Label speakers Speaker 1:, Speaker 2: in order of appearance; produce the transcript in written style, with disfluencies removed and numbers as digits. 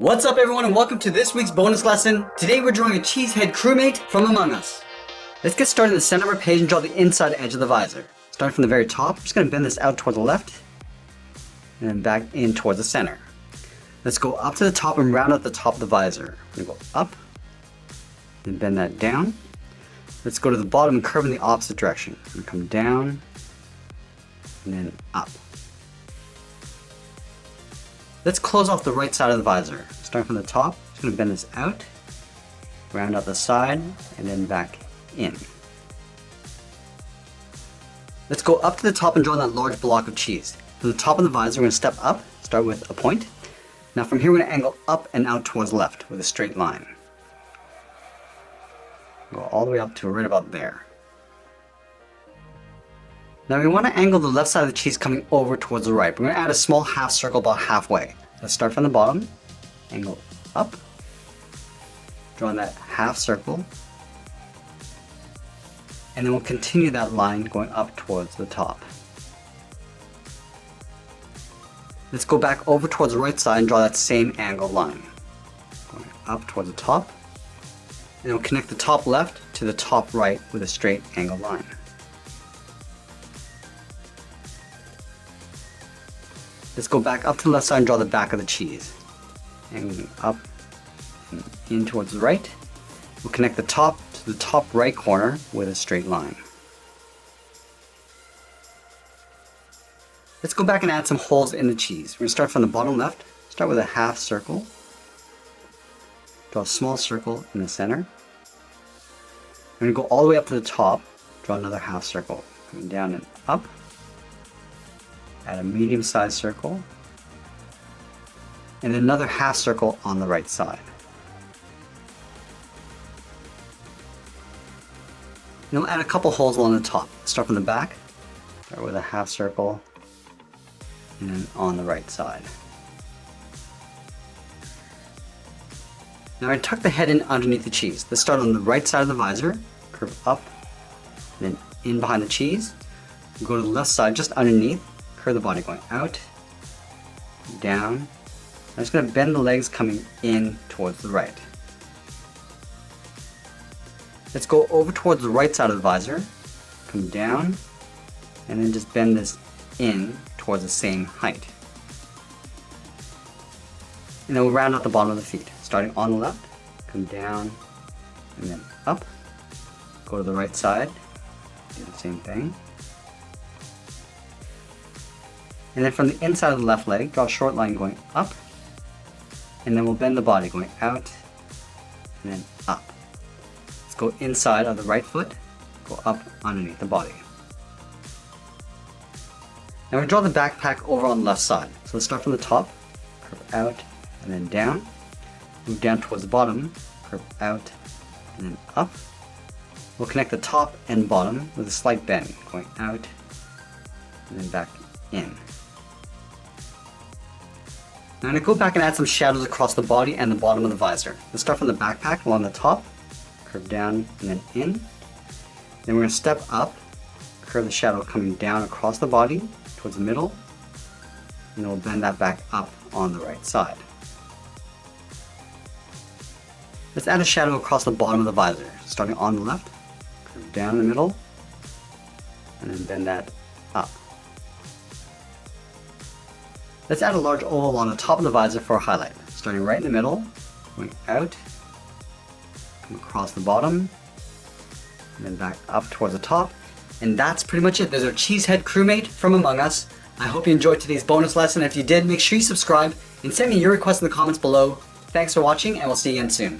Speaker 1: What's up everyone and welcome to this week's bonus lesson. Today we're drawing a cheesehead crewmate from Among Us. Let's get started in the center of our page and draw the inside edge of the visor. Starting from the very top, I'm just going to bend this out toward the left and then back in towards the center. Let's go up to the top and round out the top of the visor. We're going to go up, then bend that down. Let's go to the bottom and curve in the opposite direction. We're going to come down and then up. Let's close off the right side of the visor. Starting from the top, I'm just going to bend this out, round out the side, and then back in. Let's go up to the top and draw that large block of cheese. From the top of the visor, we're going to step up, start with a point. Now from here, we're going to angle up and out towards the left with a straight line. Go all the way up to right about there. Now we want to angle the left side of the cheese coming over towards the right. We're going to add a small half circle about halfway. Let's start from the bottom, angle up, drawing that half circle, and then we'll continue that line going up towards the top. Let's go back over towards the right side and draw that same angled line. Going up towards the top, and then we'll connect the top left to the top right with a straight angled line. Let's go back up to the left side and draw the back of the cheese. Angling up and in towards the right. We'll connect the top to the top right corner with a straight line. Let's go back and add some holes in the cheese. We're going to start from the bottom left. Start with a half circle. Draw a small circle in the center. We're going to go all the way up to the top. Draw another half circle. Going down and up. Add a medium-sized circle, and another half circle on the right side. And we'll add a couple holes along the top. Start from the back, start with a half circle, and then on the right side. Now I tuck the head in underneath the cheese. Let's start on the right side of the visor, curve up, and then in behind the cheese. We'll go to the left side just underneath. Curve the body going out, down. I'm just going to bend the legs coming in towards the right. Let's go over towards the right side of the visor, come down, and then just bend this in towards the same height. And then we'll round out the bottom of the feet. Starting on the left, come down, and then up. Go to the right side, do the same thing. And then from the inside of the left leg, draw a short line going up, and then we'll bend the body going out, and then up. Let's go inside of the right foot, go up underneath the body. Now we draw the backpack over on the left side. So let's start from the top, curve out, and then down. Move down towards the bottom, curve out, and then up. We'll connect the top and bottom with a slight bend, going out, and then back in. Now I'm going to go back and add some shadows across the body and the bottom of the visor. Let's start from the backpack along the top, curve down and then in. Then we're going to step up, curve the shadow coming down across the body towards the middle, and then we'll bend that back up on the right side. Let's add a shadow across the bottom of the visor, starting on the left, curve down the middle, and then bend that up. Let's add a large oval on the top of the visor for a highlight. Starting right in the middle, going out, come across the bottom, and then back up towards the top. And that's pretty much it. There's our cheesehead crewmate from Among Us. I hope you enjoyed today's bonus lesson. If you did, make sure you subscribe and send me your requests in the comments below. Thanks for watching, and we'll see you again soon.